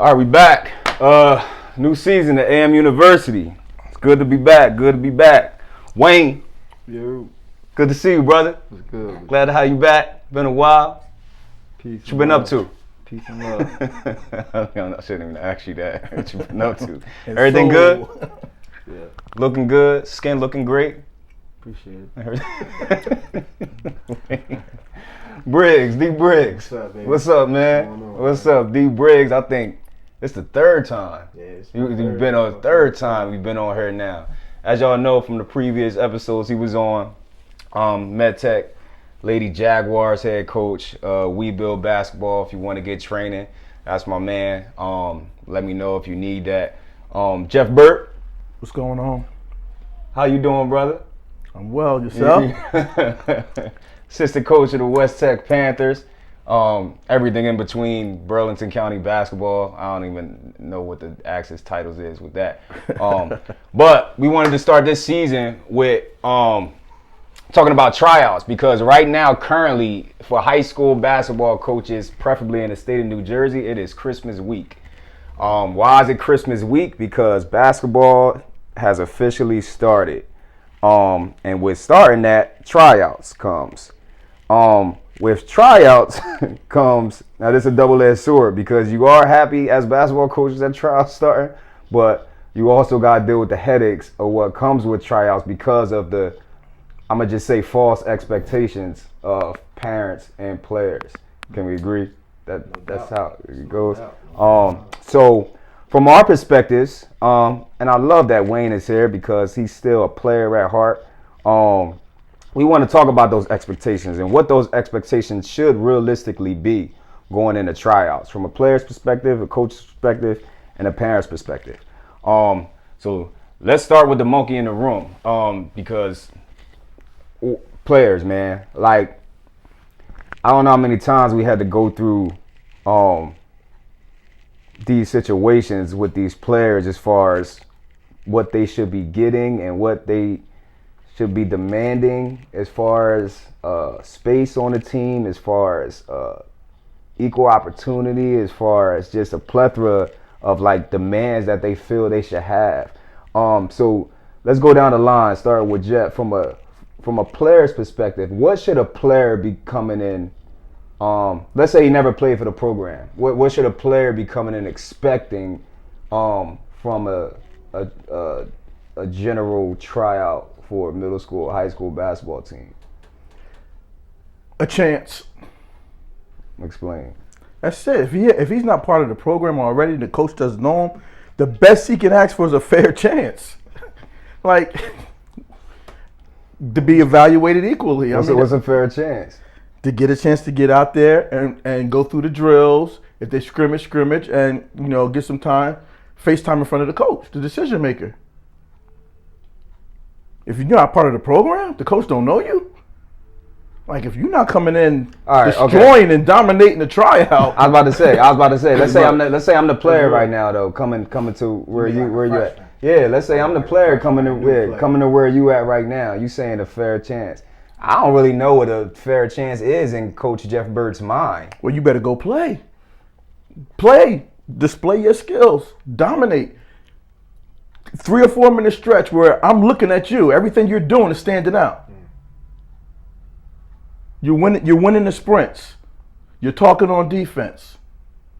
All right, we back. New season at A.M.University. It's good to be back. Good to be back. Wayne. Yo. Good to see you, brother. What's good? Glad to have you back. Been a while. Peace. What you been up to? Peace and love. I shouldn't even ask you that. What you been up to? Everything good? Yeah. Looking good. Skin looking great. Appreciate it. Briggs, D. Briggs. What's up, man? What's up, man? What's up, D. Briggs? I think it's the third time. Yeah, You've been on the third time we've been on here now. As y'all know from the previous episodes, he was on MedTech, Lady Jaguars head coach. We Build Basketball. If you want to get training, that's my man. Let me know if you need that. Jeff Burt. What's going on? How you doing, brother? I'm well. Yourself? Assistant coach of the West Tech Panthers. Everything in between Burlington County basketball. I don't even know what the Axis titles is with that. But we wanted to start this season with talking about tryouts, because right now, currently, for high school basketball coaches, preferably in the state of New Jersey, it is Christmas week. Why is it Christmas week? Because basketball has officially started. And with starting that, tryouts comes. With tryouts comes, now this is a double-edged sword, because you are happy as basketball coaches that tryouts starting, but you also got to deal with the headaches of what comes with tryouts because of the, I'm going to just say, false expectations of parents and players. Can we agree that that's how it goes? So from our perspectives, and I love that Wayne is here because he's still a player at heart. We want to talk about those expectations and what those expectations should realistically be going into tryouts from a player's perspective, a coach's perspective, and a parent's perspective. So let's start with the monkey in the room, because players, man, like, I don't know how many times we had to go through these situations with these players as far as what they should be getting and what they should be demanding as far as space on the team, as far as equal opportunity, as far as just a plethora of like demands that they feel they should have. So let's go down the line, starting with Jeff. From a player's perspective, what should a player be coming in? Let's say he never played for the program. What should a player be coming in expecting from a general tryout for a middle school, high school basketball team? A chance. Explain. That's it. If he's not part of the program already, the coach doesn't know him, the best he can ask for is a fair chance. Like, to be evaluated equally. What's a fair chance? To get a chance to get out there and go through the drills. If they scrimmage, and get some time, face time in front of the coach, the decision maker. If you're not part of the program, the coach don't know you. Like, if you're not coming in destroying and dominating the tryout. I was about to say. Let's say I'm the player right now though, coming to where you at. Yeah, let's say I'm the player coming to where you at right now. You saying a fair chance. I don't really know what a fair chance is in Coach Jeff Burt's mind. Well, you better go play. Play. Display your skills. Dominate. 3 or 4 minute stretch where I'm looking at you. Everything you're doing is standing out. You're winning the sprints. You're talking on defense.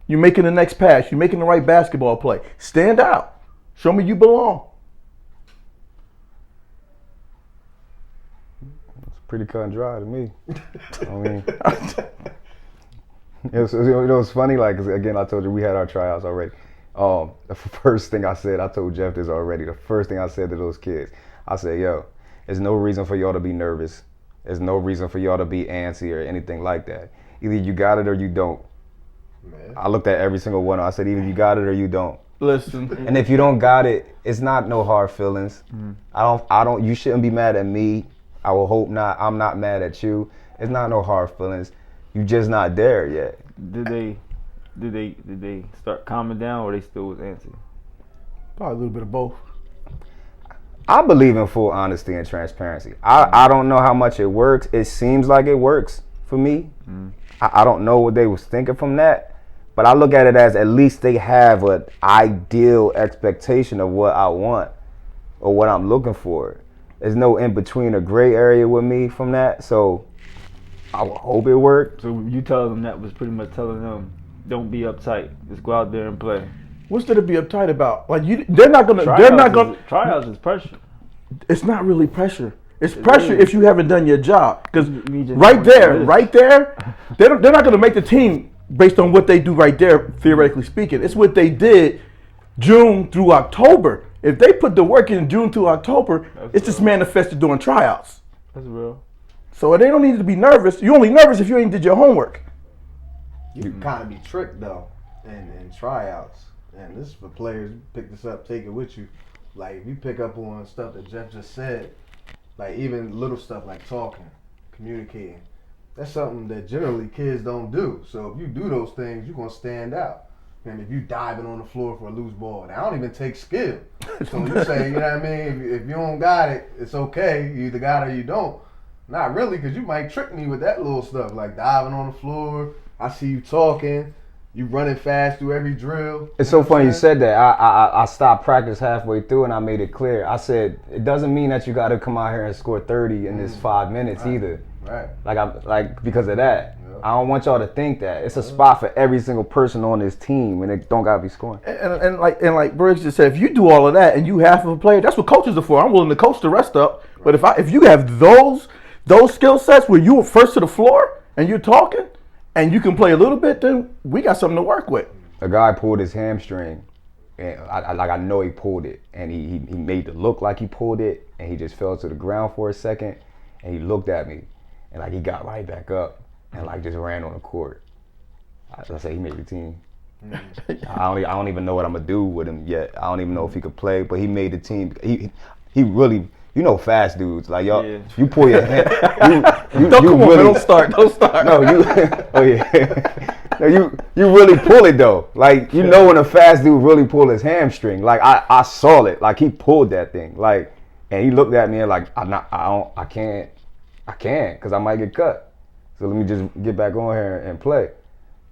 You're making the next pass. You're making the right basketball play. Stand out. Show me you belong. It's pretty cut and dry to me. I mean, it's funny, like, 'cause again, I told you we had our tryouts already. The first thing I said, I told Jeff this already, the first thing I said to those kids, I said, yo, there's no reason for y'all to be nervous. There's no reason for y'all to be antsy or anything like that. Either you got it or you don't. Man. I looked at every single one. I said, either you got it or you don't. Listen. And if you don't got it, it's not no hard feelings. Mm-hmm. You shouldn't be mad at me. I will hope not. I'm not mad at you. It's not no hard feelings. You just not there yet. Did they start calming down, or they still was antsy? Probably a little bit of both. I believe in full honesty and transparency. I don't know how much it works. It seems like it works for me. I don't know what they was thinking from that, But I look at it as at least they have an ideal expectation of what I want or what I'm looking for. There's no in between or gray area with me from that. So I would hope it worked. So you telling them that was pretty much telling them, don't be uptight. Just go out there and play. What's there to be uptight about? Like they're not gonna. Tryouts is pressure. It's not really pressure. It's pressure if you haven't done your job. Because right there, they're not gonna make the team based on what they do right there. Theoretically speaking, it's what they did June through October. If they put the work in June through October, it's just manifested during tryouts. That's real. So they don't need to be nervous. You're only nervous if you ain't did your homework. You can kind of be tricked though in tryouts, and this is for players. Pick this up, take it with you. Like if you pick up on stuff that Jeff just said, like even little stuff like talking, communicating, that's something that generally kids don't do. So if you do those things, you're gonna stand out. And if you diving on the floor for a loose ball, I don't even take skill. So you say, you know what I mean? If you don't got it, it's okay. You either got it or you don't. Not really, because you might trick me with that little stuff, like diving on the floor. I see you talking. You running fast through every drill. It's so funny you said that. I stopped practice halfway through and I made it clear. I said, it doesn't mean that you got to come out here and score 30 in this 5 minutes either. Right. Like because of that. I don't want y'all to think that. It's a spot for every single person on this team and it don't gotta be scoring. And like Briggs just said, if you do all of that and you half of a player, that's what coaches are for. I'm willing to coach the rest up. But if you have those skill sets where you were first to the floor and you're talking and you can play a little bit, then we got something to work with. A guy pulled his hamstring, and I know he pulled it, and he made it look like he pulled it, and he just fell to the ground for a second, and he looked at me, and like he got right back up. And like just ran on the court. I say he made the team. I don't even know what I'm gonna do with him yet. I don't even know if he could play, but he made the team. He really, fast dudes like y'all. Yeah. You pull your hand. Don't start. No, you. Oh yeah. No, you really pull it though. Like know when a fast dude really pull his hamstring. Like I saw it. Like he pulled that thing. Like and he looked at me and like I can't because I might get cut. So let me just get back on here and play,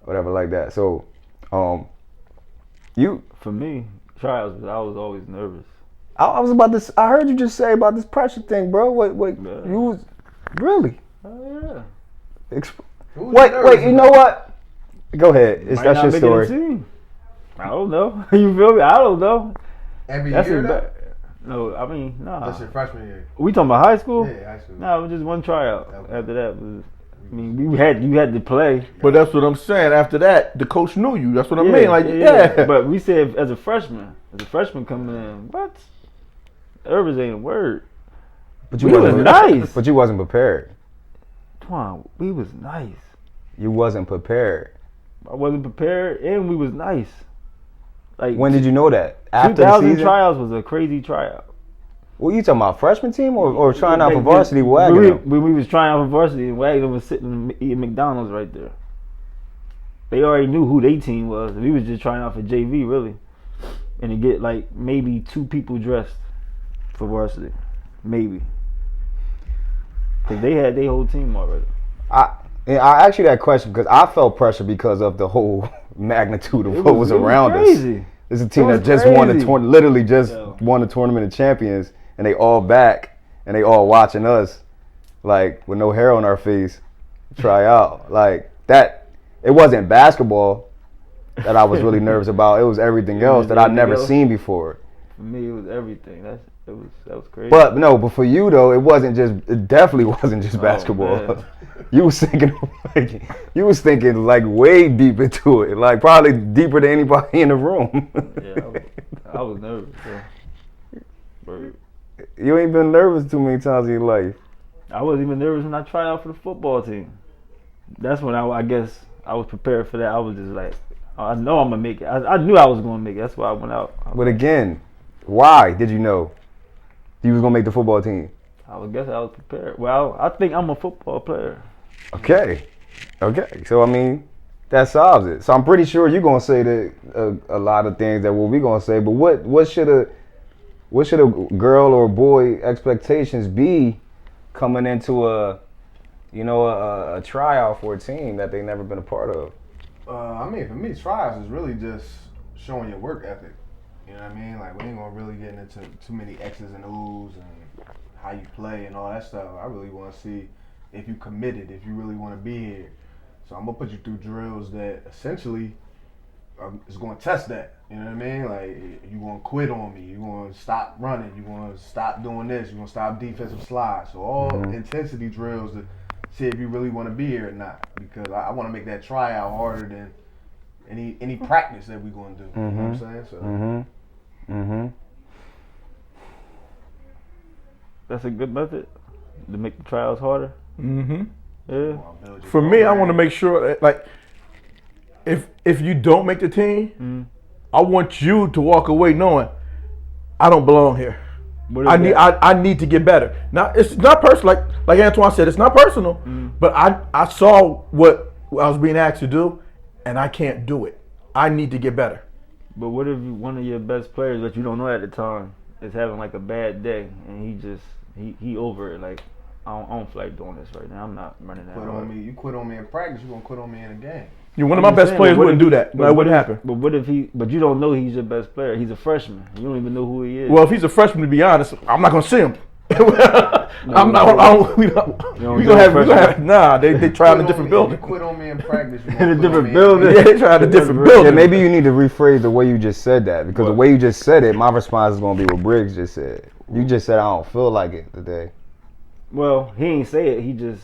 whatever like that. So, for me, tryouts, I was always nervous. I was about this. I heard you just say about this pressure thing, bro. Wait, yeah. You was really? Oh yeah. Wait. You know what? Go ahead. That's your story. I don't know. You feel me? I don't know. Every year. No, I mean, nah. That's your freshman year. We talking about high school? Yeah, high school. No, it was just one tryout. Okay. After that was. I mean, you had to play. But that's what I'm saying. After that, the coach knew you. That's what I mean. Like, yeah. But we said as a freshman coming in, what? Nervous ain't a word. But you was nice. But you wasn't prepared. Come on, we was nice. You wasn't prepared. I wasn't prepared, and we was nice. Like when did you know that? After 2000 the season? Tryouts was a crazy tryout. What you talking about, freshman team or trying out for varsity? When we was trying out for varsity, and Wagner was sitting eating McDonald's right there. They already knew who their team was. We was just trying out for JV, really. And to get like maybe 2 people dressed for varsity. Maybe. Because they had their whole team already. I asked you that question because I felt pressure because of the whole magnitude of what was around us. This is a team that just won won the tournament of champions. And they all back, and they all watching us, like with no hair on our face, try out like that. It wasn't basketball that I was really nervous about. It was everything else that I'd never seen before. For me, it was everything. That was crazy. But for you though, it definitely wasn't just basketball. You was thinking like way deep into it, like probably deeper than anybody in the room. Yeah, I was nervous. Yeah. You ain't been nervous too many times in your life. I wasn't even nervous when I tried out for the football team. That's when I guess I was prepared for that. I was just like, I know I'm gonna make it. I knew I was gonna make it. That's why I went out. But again, why did you know you was gonna make the football team? I guess I was prepared. Well, I think I'm a football player. Okay. So I mean, that solves it. So I'm pretty sure you're gonna say that a lot of things that what we gonna say. But what should a girl or boy expectations be coming into a tryout for a team that they never been a part of? I mean, for me, tryouts is really just showing your work ethic. You know what I mean? Like, we ain't gonna really get into too many X's and O's and how you play and all that stuff. I really want to see if you committed, if you really want to be here. So I'm gonna put you through drills that essentially is gonna test that. You know what I mean? Like, you gonna quit on me? You gonna stop running? You gonna stop doing this? You gonna stop defensive slides? So all intensity drills to see if you really want to be here or not. Because I want to make that tryout harder than any practice that we gonna do. You know what I'm saying? So. That's a good method to make the trials harder. Yeah. For me, I want to make sure that, like, if you don't make the team, I want you to walk away knowing I don't belong here. I need to get better. Now, it's not personal. Like Antoine said, it's not personal. But I saw what I was being asked to do, and I can't do it. I need to get better. But what if one of your best players that you don't know at the time is having like a bad day, and he over it? Like, I don't feel like doing this right now. I'm not running that. Quit on me. You quit on me in practice. You gonna quit on me in a game. One of my best players wouldn't do that. That wouldn't happen. But what if But you don't know he's your best player. He's a freshman. You don't even know who he is. Well, if he's a freshman, to be honest, I'm not gonna see him. I'm not. We gonna have. Nah, they try in a different building. You quit on me in practice. In a different building. Yeah, they try in a different building. Yeah, maybe you need to rephrase the way you just said that, because the way you just said it, my response is gonna be what Briggs just said. You just said I don't feel like it today. Well, he ain't say it. He just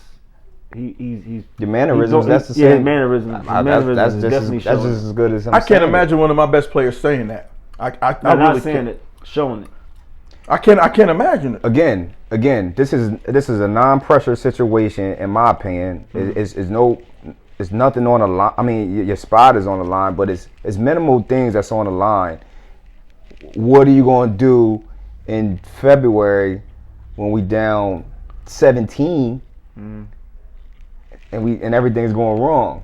he's your mannerisms. That's the same. Yeah, mannerisms. That's just as good as him. I can't imagine one of my best players saying that. I really not saying it, showing it. I can't imagine it. Again, this is a non-pressure situation, in my opinion. It's nothing on the line. I mean, your spot is on the line, but it's minimal things that's on the line. What are you going to do in February when we down 17 and everything's going wrong?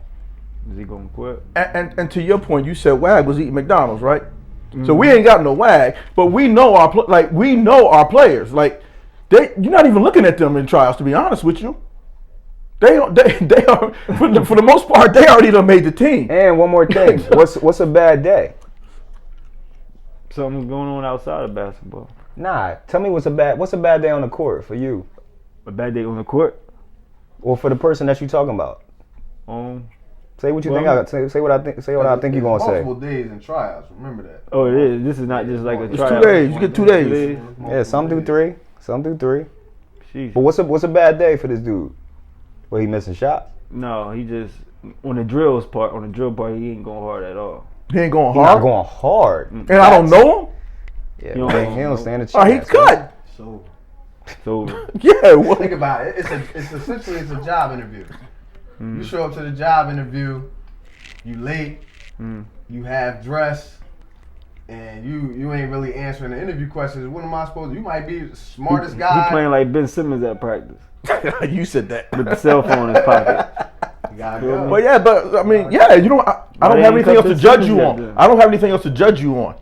Is he going to quit? And to your point, you said Wag was eating McDonald's, right? So we ain't got no Wag, but we know our players. Like, you're not even looking at them in tryouts, to be honest with you. They are for the most part, they already done made the team. And one more thing, what's a bad day? Something's going on outside of basketball. Nah, tell me what's a bad day on the court for you? A bad day on the court? Or for the person that you talking about? Say what you think. Say what I think. Say what I think you're gonna say. Multiple days in tryouts. Remember that. Oh, it is. This is not just like a tryout. 2 days. You get 2 days. Yeah, some do 3. Some do 3. Jeez. But what's a bad day for this dude? Where he missing shots? No, he just on the drill part, he ain't going hard at all. He ain't going He's hard. not going hard. And I don't know him. Yeah, You he don't stand a chance. Oh, he cut. So Yeah. What? Think about it. It's essentially a job interview. You show up to the job interview, you late, you have dress, and you ain't really answering the interview questions. What am I supposed to? You might be the smartest guy. He playing like Ben Simmons at practice You said that. with the cell phone in his pocket. You gotta go. But yeah, I mean, yeah, you don't. I don't have anything else to judge you on. I don't have anything else to judge you on.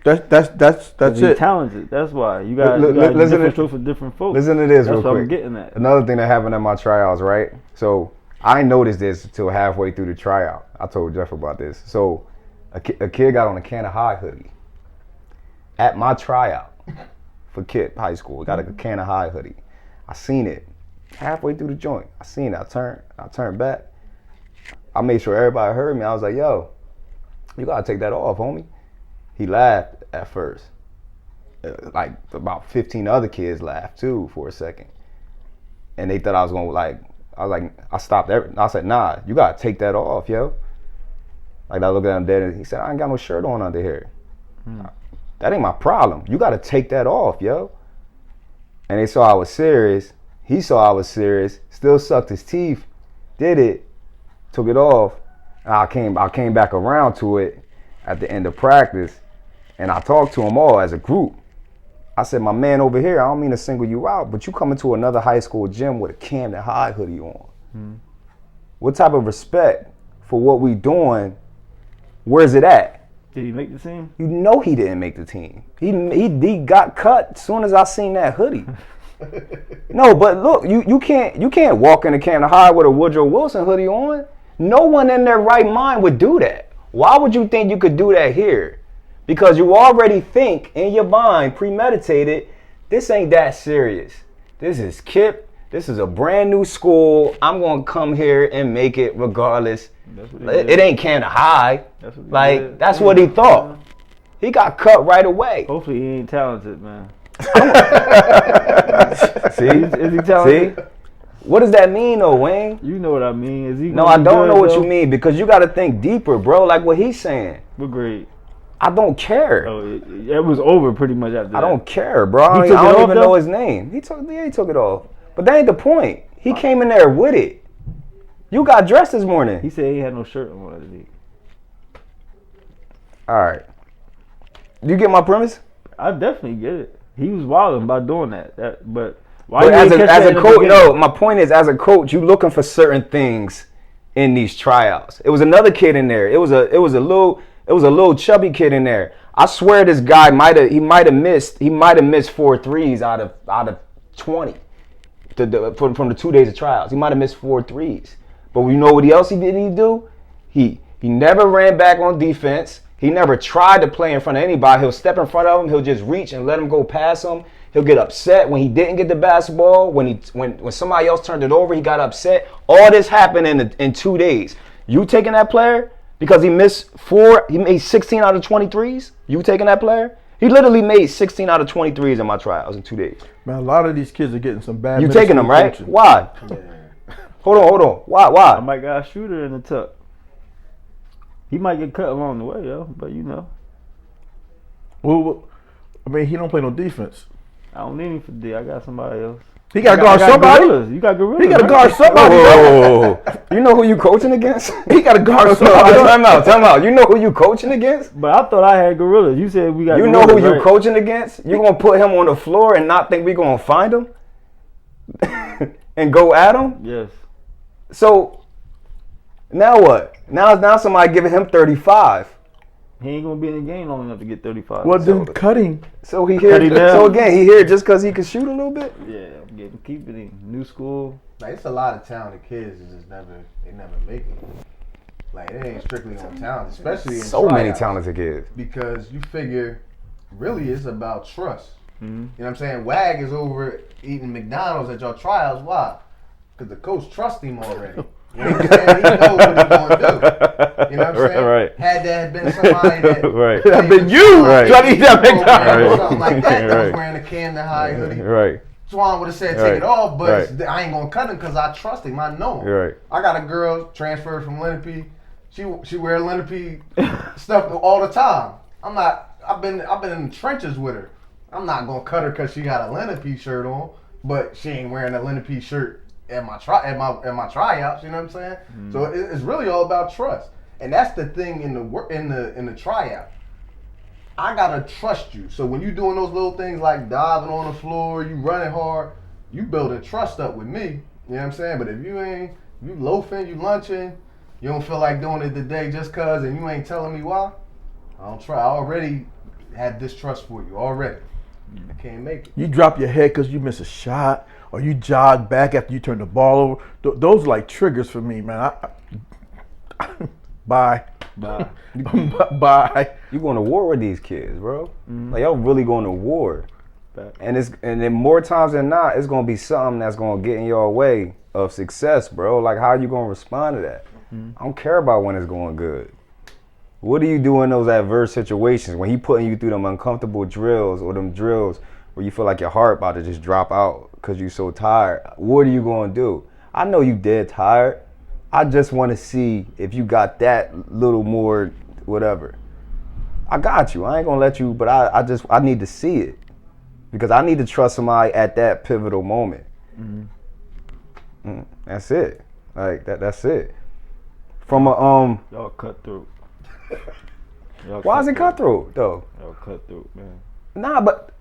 That's He's it. talented. That's why you got Listen different to- strokes for different folks. Listen to this That's real what quick. I'm getting at. Another thing that happened at my tryouts, right? So I ain't noticed this until halfway through the tryout. I told Jeff about this. So a kid got on a can of high hoodie at my tryout for Kip High School. Got a can of high hoodie. I seen it halfway through the joint. I seen it. I turned back. I made sure everybody heard me. I was like, "Yo, you gotta take that off, homie." He laughed at first. Like about 15 other kids laughed too for a second, and they thought I was gonna I stopped everything. I said, "Nah, you gotta take that off, yo." Like, I looked at him dead, and he said, "I ain't got no shirt on under here." That ain't my problem. You gotta take that off, yo. And they saw I was serious. He saw I was serious. Still sucked his teeth. Did it. Took it off. And I came back around to it at the end of practice, and I talked to them all as a group. I said, "My man over here, I don't mean to single you out, but you come into another high school gym with a Camden High hoodie on. What type of respect for what we doing? Where's it at?" Did he make the team? You know he didn't make the team. He got cut as soon as I seen that hoodie. No, but look, you can't walk in the Camden High with a Woodrow Wilson hoodie on. No one in their right mind would do that. Why would you think you could do that here? Because you already think in your mind, premeditated, this ain't that serious. This is Kip. This is a brand new school. I'm going to come here and make it regardless. It ain't Camden High. That's what he thought. He got cut right away. Hopefully he ain't talented, man. See? Is he talented? See? What does that mean though, Wayne? You know what I mean. Is he? No, I don't know what you mean because you got to think deeper, bro. Like what he's saying. What grade? I don't care. Oh, it was over pretty much after that. I don't care, bro. I don't even know his name. He took it off. But that ain't the point. He came in there with it. You got dressed this morning. He said he had no shirt on. All right. You get my premise? I definitely get it. He was wilding by doing that. But why? But as a coach, no. My point is, as a coach, you looking for certain things in these tryouts. It was another kid in there. It was a little chubby kid in there. I swear this guy might have missed 4 threes out of 20 from the 2 days of tryouts. He might have missed 4 threes. But you know what else he do? He never ran back on defense. He never tried to play in front of anybody. He'll step in front of him. He'll just reach and let him go past him. He'll get upset when he didn't get the basketball. When somebody else turned it over, he got upset. All this happened in 2 days. You taking that player because he missed 4? He made 16 out of 23s. You taking that player? He literally made 16 out of 23s in my trials in 2 days. Man, a lot of these kids are getting some bad. You taking them, right? Coaching. Why? Yeah. Hold on. Why? I might got a shooter in the tuck. He might get cut along the way, yo. But you know. Well, I mean, he don't play no defense. I don't need him for D. I got somebody else. He got to guard somebody. Gorillas. You got gorillas. He got to right? guard somebody. Whoa. You know who you coaching against? He got to guard somebody. Time out. You know who you coaching against? But I thought I had gorillas. You said we got. You gorillas, know who you right? coaching against? You gonna put him on the floor and not think we gonna find him and go at him? Yes. So now what? Now somebody giving him 35. He ain't gonna be in the game long enough to get 35. Well, then cut him. So he here. So again, he here just because he can shoot a little bit. Yeah, I'm keeping him. New school. Like, it's a lot of talented kids that just never make it. Like, it ain't strictly on talent, especially in So many tryouts. talented kids. Because you figure, really, it's about trust. Mm-hmm. You know what I'm saying? Wag is over eating McDonald's at your trials. Why? Because the coach trusts him already. You know what I'm saying? He knows what he's going to do. You know what I'm saying? Right. Had that been somebody that Right. That been you Right. trying to eat that program McDonald's. or something like that was Right. wearing a Camden High hoodie. Right. Swan would have said take Right. it off, but Right. I ain't gonna cut him because I trust him. I know him. Right. I got a girl transferred from Lenape. She wear Lenape stuff all the time. I've been in the trenches with her. I'm not gonna cut her because she got a Lenape shirt on, but she ain't wearing a Lenape shirt at my tryouts. You know what I'm saying? So it's really all about trust, and that's the thing in the tryout. I gotta trust you. So when you doing those little things like diving on the floor, you running hard, you building trust up with me. You know what I'm saying? But if you loafing, you lunching, you don't feel like doing it today just cause, and you ain't telling me why, I don't try. I already had distrust for you already. I can't make it. You drop your head because you miss a shot, or you jog back after you turn the ball over. Those are like triggers for me, man. Bye. Bye. You going to war with these kids, bro. Like y'all really going to war. And then more times than not, it's gonna be something that's gonna get in your way of success, bro. Like how you gonna respond to that? I don't care about when it's going good. What do you do in those adverse situations when he putting you through them uncomfortable drills or them drills where you feel like your heart about to just drop out because you're so tired? What are you gonna do? I know you dead tired. I just want to see if you got that little more whatever. I got you. I ain't gonna let you, but I need to see it because I need to trust somebody at that pivotal moment. That's it. Like that's it. From a Y'all cutthroat. why is it cutthroat though? Y'all cutthroat, man. Nah, but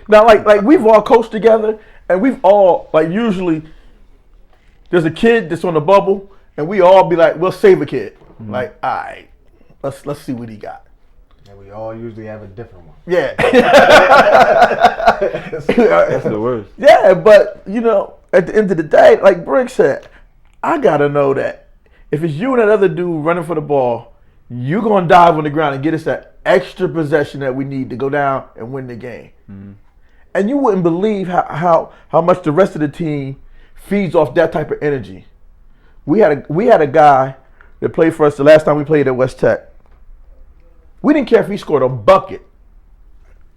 Now, like we've all coached together, and we've all usually there's a kid that's on the bubble, and we all be like, we'll save a kid. Like, all right, let's see what he got. And we all usually have a different one. Yeah. That's the worst. Yeah, but at the end of the day, like Brick said, I gotta know that if it's you and that other dude running for the ball, you're gonna dive on the ground and get us that extra possession that we need to go down and win the game. Mm-hmm. And you wouldn't believe how much the rest of the team feeds off that type of energy. We had a guy that played for us the last time we played at West Tech. We didn't care if he scored a bucket.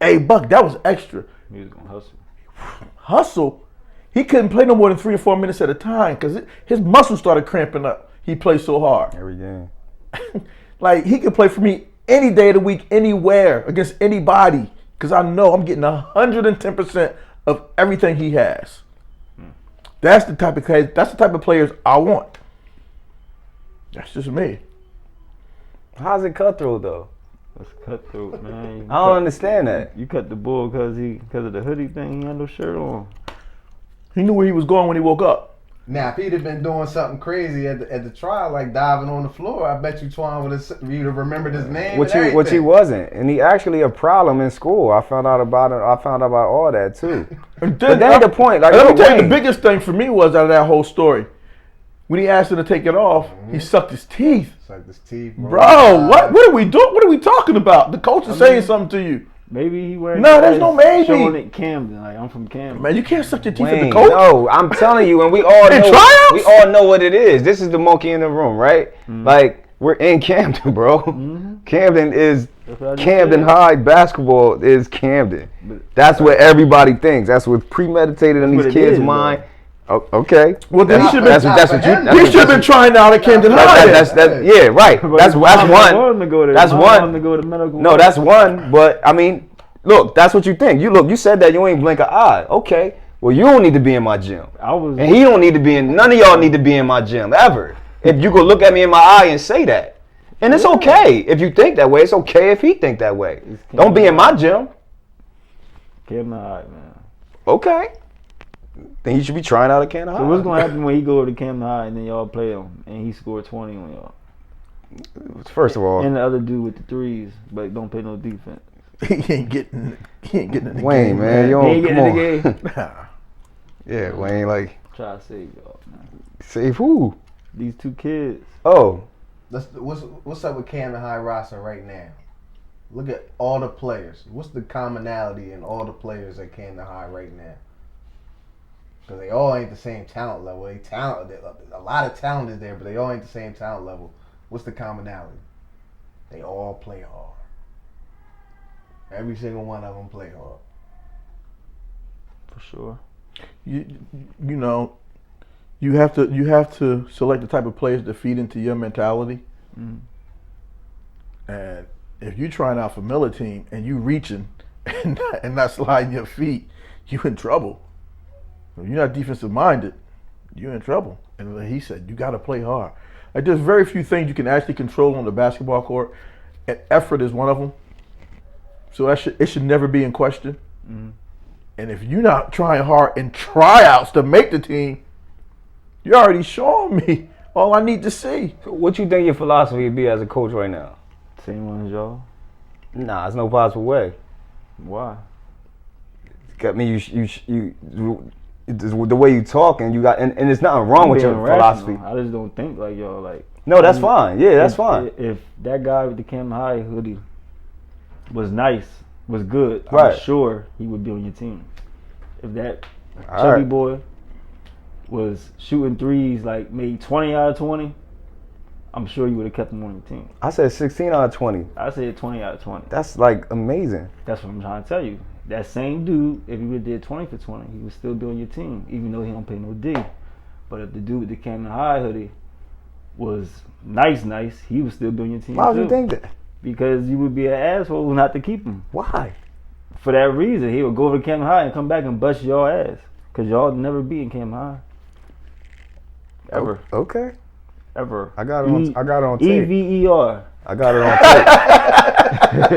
A bucket, that was extra. He was gonna hustle. Hustle. He couldn't play no more than 3 or 4 minutes at a time because his muscles started cramping up. He played so hard. Every game. Like, he could play for me any day of the week, anywhere, against anybody, because I know I'm getting 110% of everything he has. That's the type of players I want. That's just me. How's it cutthroat though? That's cutthroat, man. I don't understand that. You cut the bull because of the hoodie thing. He had no shirt on. He knew where he was going when he woke up. Now, if he'd have been doing something crazy at the trial, like diving on the floor, I bet you Twan would have remembered his name. Which he wasn't, and he actually a problem in school. I found out about it. I found out about all that too. But that's the point. Like, let me tell you, the biggest thing for me was out of that whole story, when he asked him to take it off, he sucked his teeth. Sucked his teeth, bro. What are we doing? What are we talking about? The coach is saying something to you. Maybe he wearing. No, there's no maybe. Showing it Camden, like I'm from Camden. Man, you can't suck your teeth at the coach. No, I'm telling you, and we all know what it is. This is the monkey in the room, right? Mm-hmm. Like, we're in Camden, bro. Mm-hmm. Camden is Camden High. Basketball is Camden. That's what everybody thinks. That's what's premeditated in these kids' mind. Oh, okay. Well, then he should have been trying out at Camden High. Yeah, right. That's one. That's one. No, that's one. But I mean, look, that's what you think. You said that you ain't blink an eye. Okay. Well, you don't need to be in my gym, and he don't need to be in. None of y'all need to be in my gym ever. If you could look at me in my eye and say that, and it's okay if you think that way. It's okay if he think that way. Don't be in my gym. Camden High, man. Okay. Then he should be trying out at Camden High. So what's gonna happen when he go over to Camden High and then y'all play him and he scored 20 on y'all? First of all, and the other dude with the threes, but don't play no defense. He ain't getting in the Wayne, game, man. You don't, he ain't getting in the game. Yeah, Wayne, like. Try to save y'all, man. Save who? These 2 kids. Oh. What's up with Camden High roster right now? Look at all the players. What's the commonality in all the players at Camden High right now? Because they all ain't the same talent level. A lot of talent is there, but they all ain't the same talent level. What's the commonality? They all play hard. Every single one of them play hard. For sure. You know, you have to select the type of players that feed into your mentality. Mm. And if you're trying out for Miller team and you reaching and not sliding your feet, you in trouble. If you're not defensive minded, you're in trouble. And like he said, you got to play hard. Like, there's very few things you can actually control on the basketball court, and effort is one of them. So it should never be in question. Mm-hmm. And if you're not trying hard in tryouts to make the team, you're already showing me all I need to see. So what you think your philosophy would be as a coach right now? Same one as y'all. Nah, there's no possible way. Why? I mean, the way you talk and you got and there's nothing wrong with your philosophy. I just don't think like y'all. Like, no, that's fine. Yeah, that's fine. If that guy with the Camden High hoodie was nice, was good, right, I'm sure he would be on your team. If that chubby boy was shooting threes, like made 20 out of 20, I'm sure you would have kept him on your team. I said 16 out of 20. I said 20 out of 20. That's like amazing. That's what I'm trying to tell you. That same dude, if he would have did 20 for 20, he would still be on your team, even though he don't pay no D. But if the dude with the Camden High hoodie was nice, he would still be on your team. Why would you think that? Because you would be an asshole not to keep him. Why? For that reason. He would go over to Camden High and come back and bust y'all ass. Because y'all never beat in Camden High. Ever. Okay. Ever. I got it on tape. EVER. I got it on tape.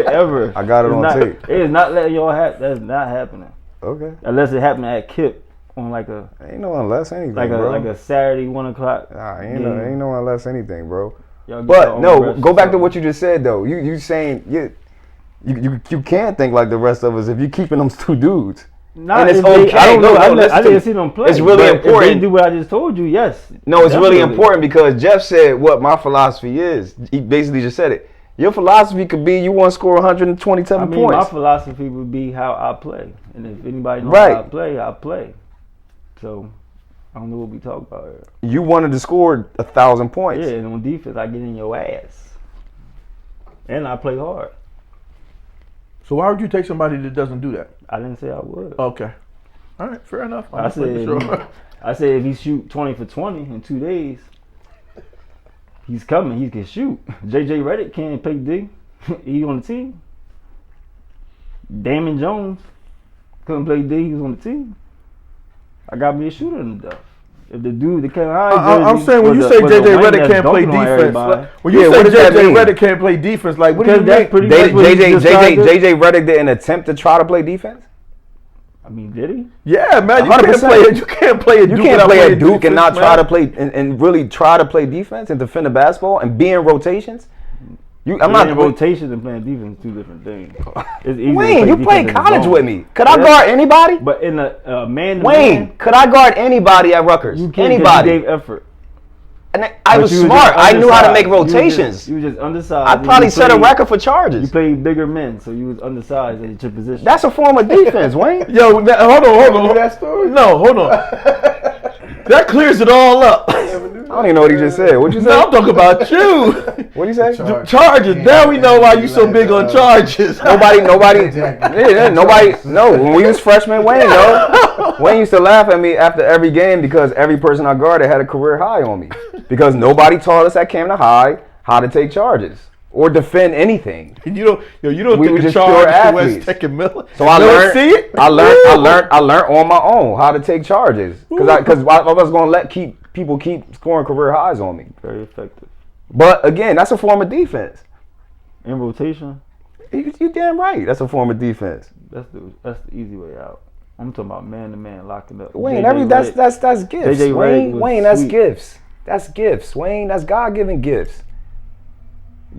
Ever. I got it on tape. It is not letting y'all that's not happening. Okay. Unless it happened at Kip on like a ain't no unless anything, like a Saturday 1 o'clock. Ain't no unless anything, bro. But no, go back to what you just said though. You saying you can't think like the rest of us if you keeping them 2 dudes. Not And it's if they- okay. I don't know. No, I listen to didn't me. see them play. It's really but important. If they do what I just told you, yes. No, it's really definitely. important because Jeff said what my philosophy is. He basically just said it. Your philosophy could be you want to score 127 I mean, my points. philosophy would be how I play, and if anybody knows Right. how I play. So I don't know what we talk about here. You wanted to score 1,000 points. Yeah, and on defense, I get in your ass, and I play hard. So why would you take somebody that doesn't do that? I didn't say I would. Okay. All right, fair enough. I said, I said if he shoot 20 for 20 in 2 days, he's coming. He can shoot. J.J. Redick can't play D. He on the team. Damon Jones couldn't play D. He was on the team. I got me a shooter in the duff. If the dude that came high, I'm saying when you say J.J. Redick can't play defense, when you say J.J. Redick can't play defense, like what do you mean? JJ Redick didn't attempt to try to play defense. I mean, did he? Yeah, man, you 100%. can't play at Duke. You can't play at Duke defense, and not man. try to play and really try to play defense and defend the basketball and be in rotations. I'm not in rotation and playing defense, two different things. It's easy to Wayne, you defense played in college zone. with me. Could I guard anybody? But in a man, Wayne, could I guard anybody at Rutgers? you can't. Anybody? You gave effort. And I But was you smart. just I knew how to make undersized. rotations. You was just undersized. I and probably you set a played- record for You charges. played bigger men, so you was undersized at your position. That's a form of defense, Wayne. Yo, hold on. that story? No, hold on. That clears it all up. I don't even know what he just said. What'd you say? No, I'm talking about you. What'd you say? Charges. Now we know why you so big on charges. Nobody. No, when we was freshmen, Wayne, Wayne used to laugh at me after every game because every person I guarded had a career high on me. Because nobody taught us at Camden High how to take charges or defend anything. You don't We think were the just charge pure to athletes. West Tech and Miller. So I You don't learned. see it? I learned on my own how to take charges because I was going to people keep scoring career highs on me. Very effective. But again, that's a form of defense. In rotation, You damn right. That's a form of defense. that's the easy way out. I'm talking about man to man locking up. Wayne, JJ Redick. that's gifts. JJ Redick was Wayne, that's sweet. gifts. That's gifts. Wayne, that's God-given gifts.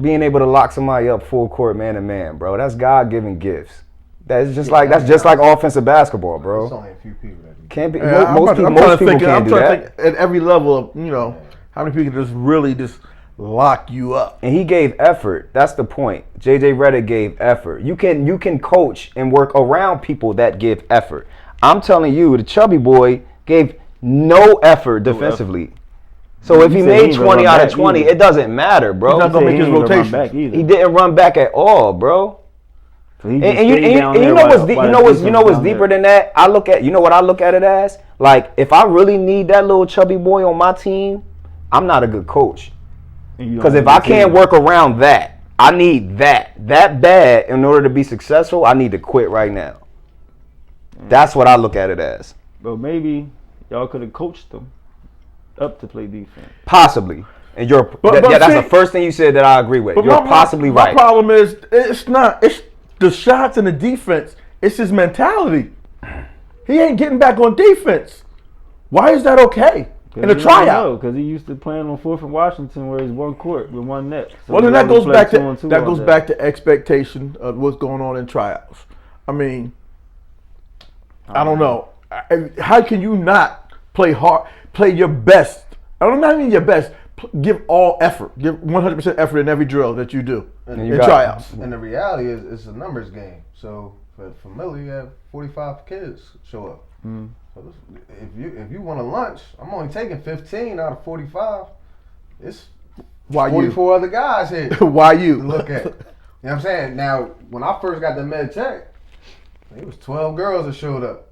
Being able to lock somebody up full court man to man, bro. That's God-given gifts. That's just like offensive basketball, There's bro. only a few people that do. Can't be Yeah, most people can't do that. At every level of, how many people just really just lock you up. And he gave effort. That's the point. JJ Redick gave effort. You can coach and work around people that give effort. I'm telling you, the chubby boy gave no effort defensively. So if he said made he ain't 20 gonna out run of back 20, either. it doesn't matter, bro. He's not gonna make his He ain't gonna run rotation. back either. He didn't run back at all, bro. So he And just you stayed down there know while- what's while you the know what's defense down deeper there. than that? You know what I look at it as? Like if I really need that little chubby boy on my team, I'm not a good coach. And you don't Because if have I the can't team. work around that, I need that bad in order to be successful. I need to quit right now. That's what I look at it as. But maybe y'all could have coached them up to play defense. Possibly. And But that's see- the first thing you said that I agree with. But You're possibly my right. problem is it's the shots and the defense. It's his mentality. He ain't getting back on defense. Why is that okay in a tryout? Because he used to playing on 4th and Washington where it's one court with one net. So Well, then he that always goes played back 2 on 2 all day. back to expectation of what's going on in tryouts. I mean, I don't know. How can you not play hard, play your best? I don't not even your best. Give all effort. Give 100% effort in every drill that you do And in tryouts. And the reality is, it's a numbers game. So for Miller, you have 45 kids show up. So if you want a lunch, I'm only taking 15 out of 45. It's Why 44 other guys here you? Why you? to look at. You know what I'm saying? Now, when I first got the med tech, it was 12 girls that showed up.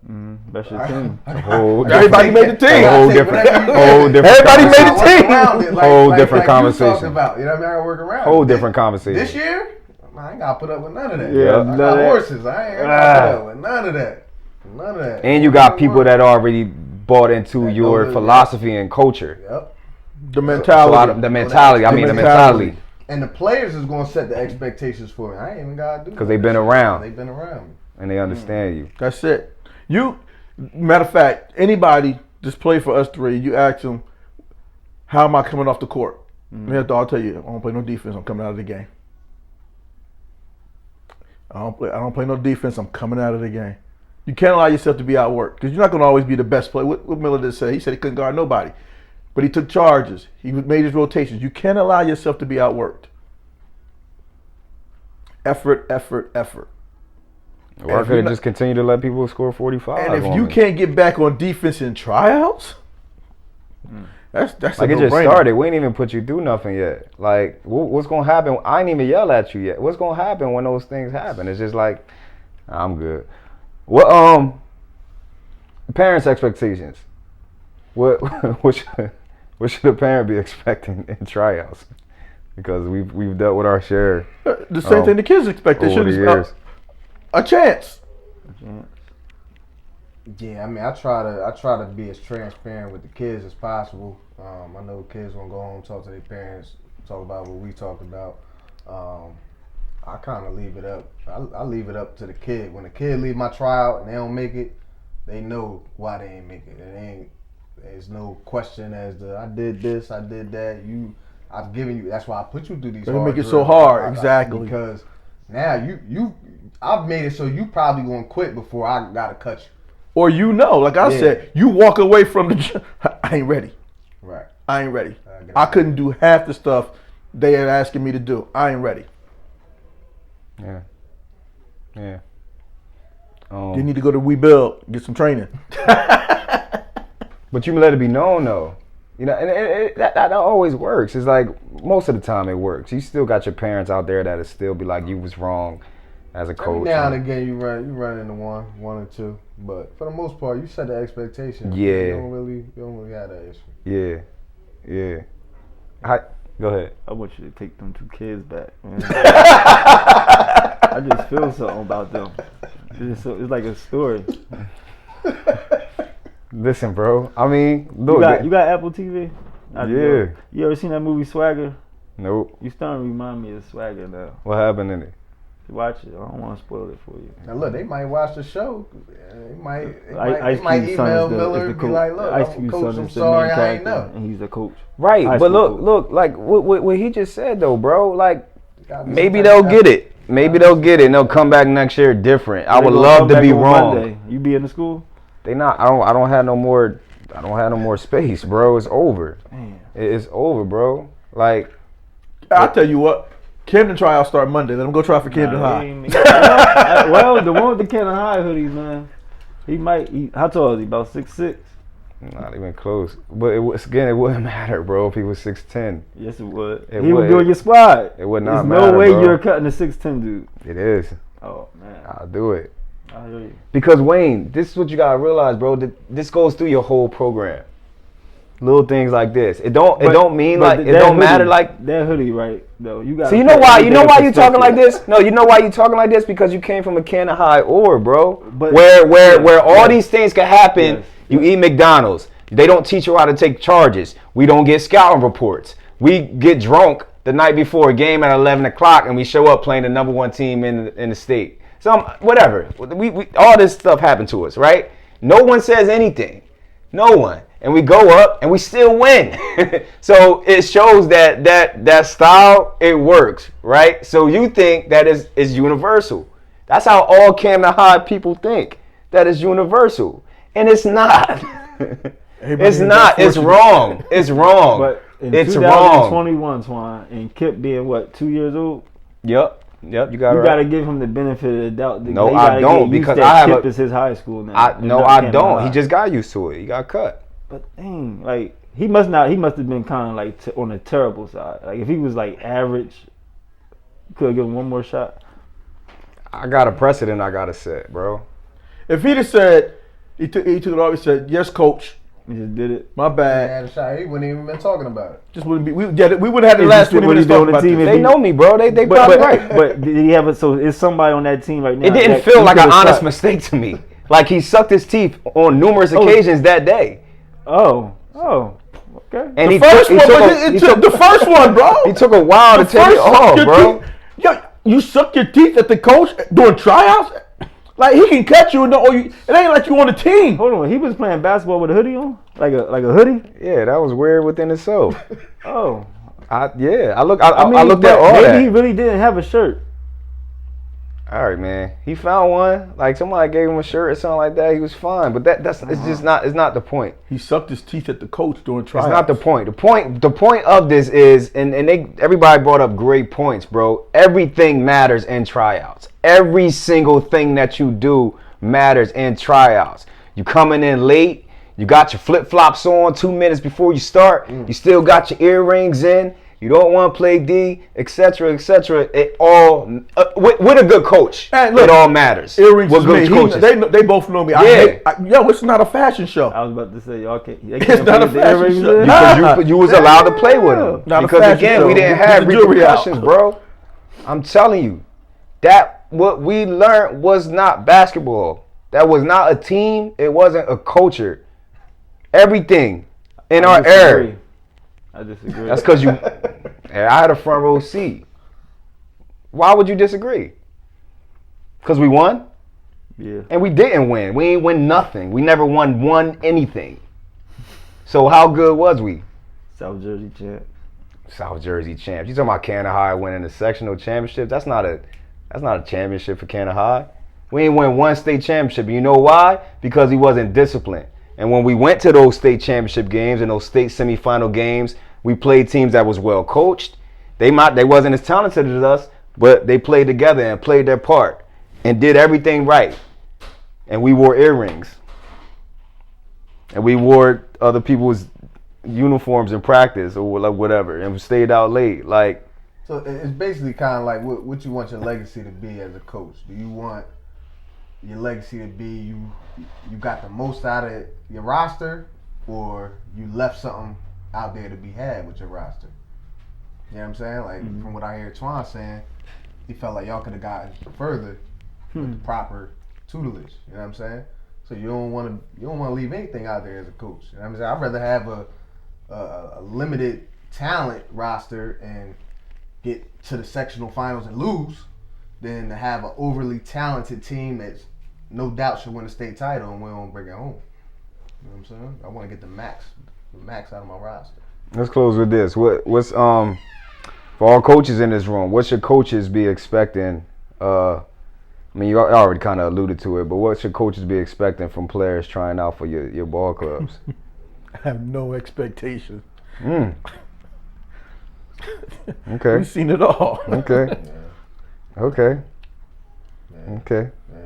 That's your team. Everybody made the team. Whole different Everybody made the team. Whole different You conversation. talking about, you know what I mean? I gotta work around. Whole it. different conversation. This year, I ain't gotta put up with none of that. Yeah, I none got of that. horses. I ain't gotta put up with none of that. None of that. And you got people that already bought into your know, philosophy and culture. Yep. The So mentality. the mentality. And the players is gonna set the expectations for me. I ain't even gotta do that. 'Cause they been around. They've been around me. And they understand you. That's it. Matter of fact, anybody just play for us three. You ask them, how am I coming off the court? I'll tell you, I don't play no defense. I'm coming out of the game. I don't play no defense. I'm coming out of the game. You can't allow yourself to be outworked because you're not going to always be the best player. What Miller did say, he said he couldn't guard nobody, but he took charges. He made his rotations. You can't allow yourself to be outworked. Effort. Or I could have just continued to let people score 45. And if you can't get back on defense in tryouts, that's like a it just no-brainer. started. We ain't even put you through nothing yet. Like what's gonna happen? I ain't even yell at you yet. What's gonna happen when those things happen? It's just like I'm good. What parents' expectations? What should a parent be expecting in tryouts? Because we've dealt with our share. The same thing the kids expect. They over the should years. a chance. Yeah, I mean, I try to be as transparent with the kids as possible. I know kids gonna go home, talk to their parents, talk about what we talked about. I kind of leave it up. I leave it up to the kid. When the kid leave my tryout and they don't make it, they know why they ain't make it. There's no question as to I did this, I did that. I've given you. That's why I put you through these. They hard make it so drills. hard, exactly. Because now I've made it so you probably gonna quit before I gotta cut you. Or like I said, you walk away from the. I ain't ready. Right. I ain't ready. I couldn't do half the stuff they are asking me to do. I ain't ready. Yeah. You need to go to rebuild, get some training. But you let it be known though. You know, and that always works. It's like most of the time it works. You still got your parents out there that'll still be like, you was wrong as a coach. Every now and again you run into one or two, but for the most part you set the expectation. Yeah. You don't really have that issue. Yeah. Go ahead. I want you to take them 2 kids back, man. I just feel something about them. It's like a story. Listen, bro. I mean, look. You got Apple TV? Yeah. You ever seen that movie Swagger? Nope. You starting to remind me of Swagger now. What happened in it? Watch it. I don't want to spoil it for you. Now look, they might watch the show. They might Ice email Cube's son is Miller the and be coach. like, look, Ice I'm Cube's coach, son I'm is the sorry, main I ain't character, know. and he's the coach. Right, High but school look, like what he just said though, bro. Like maybe Sometimes they'll get it. Maybe they'll get it and they'll come back next year different. I would love to be wrong. Monday. You be in the school? They not. I don't have no more space, bro. It's over. Man. It's over, bro. Like I'll tell you what. Camden tryouts start Monday. Let them go try for Camden High. Well, the one with the Camden High hoodies, man. He might. How tall is he? About 6'6". not even close. But it wouldn't matter, bro. If he was 6'10". Yes, it would. It He would. would be on your squad. It would not There's matter, no way bro. you're cutting a 6'10" dude. It is. Oh man, I'll do it. I hear you. Because Wayne, this is what you gotta realize, bro. This goes through your whole program. Little things like this. It don't matter like that hoodie, right? Though you got. So you know why you talking like this? No, you know why you talking like this? Because you came from a Canada High bro. But where all these things can happen. Yes. You eat McDonald's. They don't teach you how to take charges. We don't get scouting reports. We get drunk the night before a game at 11 o'clock and we show up playing the number 1 team in the state. Whatever. We all this stuff happened to us, right? No one says anything. No one. And we go up and we still win. So it shows that style, it works, right? So you think that is universal. That's how all Camden High people think. That is universal. And it's not. It's not. It's wrong. It's wrong. But in it's 2021, Twan, and Kip being 2 years old. Yep. You got to give him the benefit of the doubt. No, I don't, because Kip is his high school now. I don't. He just got used to it. He got cut. But dang, like he must have been kind of like on the terrible side. Like if he was like average, could have given one more shot. I got a precedent I gotta set, bro. If he'd have said he took it off, he said, "Yes, coach." He just did it. My He bad. had a shot. He wouldn't even been talking about it. Just wouldn't be. We would have had the last 20 minutes talking about this. They know me, bro. They probably right. But did he have it? So is somebody on that team right now? It didn't feel like an honest mistake to me. Like he sucked his teeth on numerous occasions that day. Oh, okay. And The first one, bro. He took a while to take it off, bro. Yo, you suck your teeth at the coach doing tryouts? Like he can catch you and know you. It ain't like you on the team. Hold on, he was playing basketball with a hoodie on, like a hoodie. Yeah, that was weird within itself. Oh, I looked at all maybe that. he really didn't have a shirt. All right, man. He found one. Like somebody gave him a shirt or something like that. He was fine. But that's it's just not. It's not the point. He sucked his teeth at the coach during tryouts. It's not the point. The point of this is, and everybody brought up great points, bro. Everything matters in tryouts. Every single thing that you do matters in tryouts. You coming in late. You got your flip flops on 2 minutes before you start. You still got your earrings in. You don't want to play D, etc., etc. It all with a good coach. And look, it all matters. Earrings with is good me. coaches. They both know me. Yeah. Yo, it's not a fashion show. I was about to say y'all can't. It's not a fashion show. Because you was allowed to play with them. Not a Because fashion again, show. we didn't Get have the jury out. repercussions, bro. I'm telling you, that what we learned was not basketball. That was not a team. It wasn't a culture. Everything in our era. I disagree. That's because you. I had a front row seat. Why would you disagree? Because we won? Yeah. And we didn't win. We ain't win nothing. We never won anything. So how good was we? South Jersey champ. South Jersey champs. You talking about Canada High winning the sectional championship? That's not a championship for Canada High. We ain't win one state championship. You know why? Because he wasn't disciplined. And when we went to those state championship games and those state semifinal games, we played teams that was well coached. They wasn't as talented as us, but they played together and played their part and did everything right. And we wore earrings. And we wore other people's uniforms in practice or whatever, and we stayed out late. Like, so it's basically kind of like what you want your legacy to be as a coach. Do you want your legacy to be you got the most out of your roster, or you left something out there to be had with your roster? You know what I'm saying? Like, from what I hear Twan saying, he felt like y'all could have gotten further with the proper tutelage. You know what I'm saying? So you don't want to leave anything out there as a coach. You know what I'm saying? I'd rather have a limited talent roster and get to the sectional finals and lose than to have an overly talented team that's no doubt should win a state title and we don't bring it home. You know what I'm saying? I want to get the max out of my roster. Let's close with this. What's for all coaches in this room, what should coaches be expecting? I mean, you already kind of alluded to it, but what should coaches be expecting from players trying out for your ball clubs? I have no expectations. Okay. We've seen it all. Okay. Yeah. Okay. Yeah. Okay. Yeah.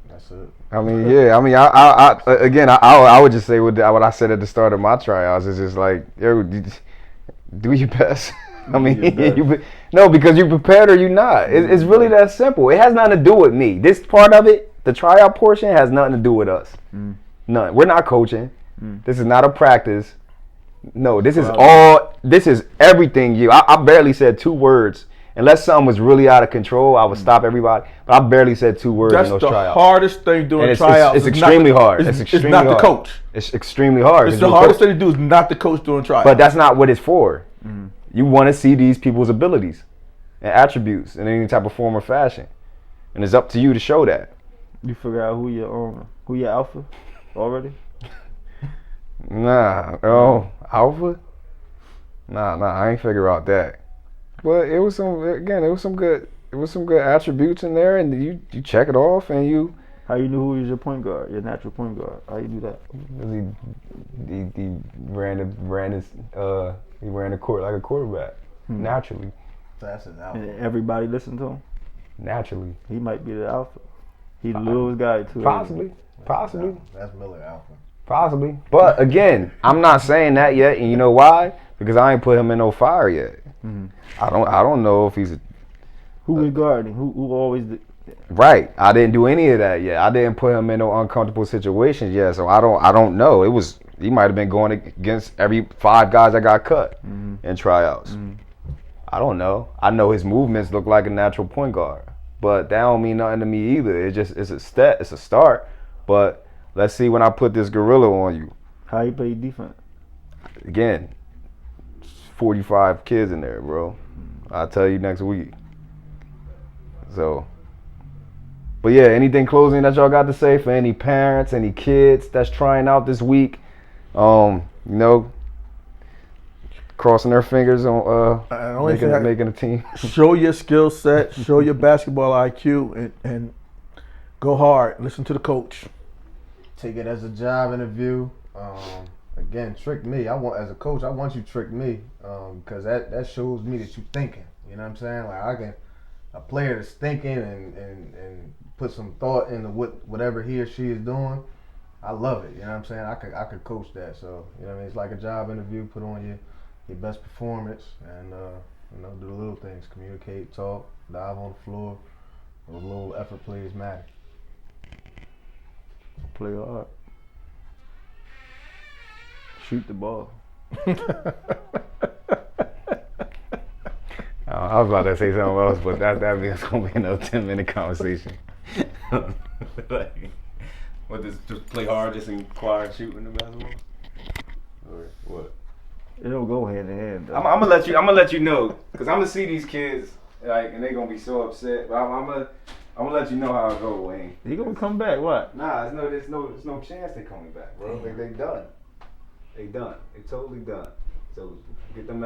That's it. I mean, yeah. I mean, I would just say what I said at the start of my tryouts is just like, yo, do your best. I mean, no, because you prepared or you not. It's really that simple. It has nothing to do with me. This part of it, the tryout portion, has nothing to do with us. None. We're not coaching. This is not a practice. No, this is all. This is everything. I barely said 2 words. Unless something was really out of control, I would stop everybody. But I barely said 2 words in those tryouts. That's the hardest thing doing tryouts. It's extremely hard. It's not the coach. It's extremely hard. It's the hardest thing to do is not the coach doing tryouts. But that's not what it's for. You want to see these people's abilities and attributes in any type of form or fashion, and it's up to you to show that. You figure out who your alpha already? Alpha? Nah, I ain't figure out that. But it was some good attributes in there, and you check it off, and you. How you knew who was your point guard, your natural point guard? How you do that? He ran the court like a quarterback naturally. So that's his alpha. And everybody listened to him. Naturally, He might be the alpha. He the littlest guy too. possibly. That's Miller alpha. Possibly. But again, I'm not saying that yet, and you know why? Because I ain't put him in no fire yet. I don't know if he's Who was guarding? Who always did? right. I didn't do any of that yet. I didn't put him in no uncomfortable situations yet, so I don't know. He might have been going against every 5 guys that got cut in tryouts. I don't know. I know his movements look like a natural point guard, but that don't mean nothing to me either. It's a start. But let's see when I put this gorilla on you. How you play defense? Again, 45 kids in there, bro. I'll tell you next week. So, but yeah, anything closing that y'all got to say for any parents, any kids that's trying out this week? crossing their fingers on the only thing making a team. show your skill set, show your basketball IQ, and go hard. Listen to the coach. Take it as a job interview. Again, trick me. As a coach, I want you to trick me, because that shows me that you're thinking. You know what I'm saying? Like a player that's thinking and put some thought into whatever he or she is doing. I love it. You know what I'm saying? I could coach that. So you know what I mean? It's like a job interview. Put on your best performance, and do the little things. Communicate, talk, dive on the floor. Those little effort plays matter. Play hard. Shoot the ball. I was about to say something else, but that's gonna be another 10-minute conversation. Like, what, just play hard, just inquire shooting the basketball, or what? It don't go hand in hand. Though. I'm gonna let you know, cause I'm gonna see these kids and they gonna be so upset. But I'm gonna let you know how it go, Wayne. He gonna come back? What? Nah, there's no chance they coming back, bro. They done. They totally done. So get them.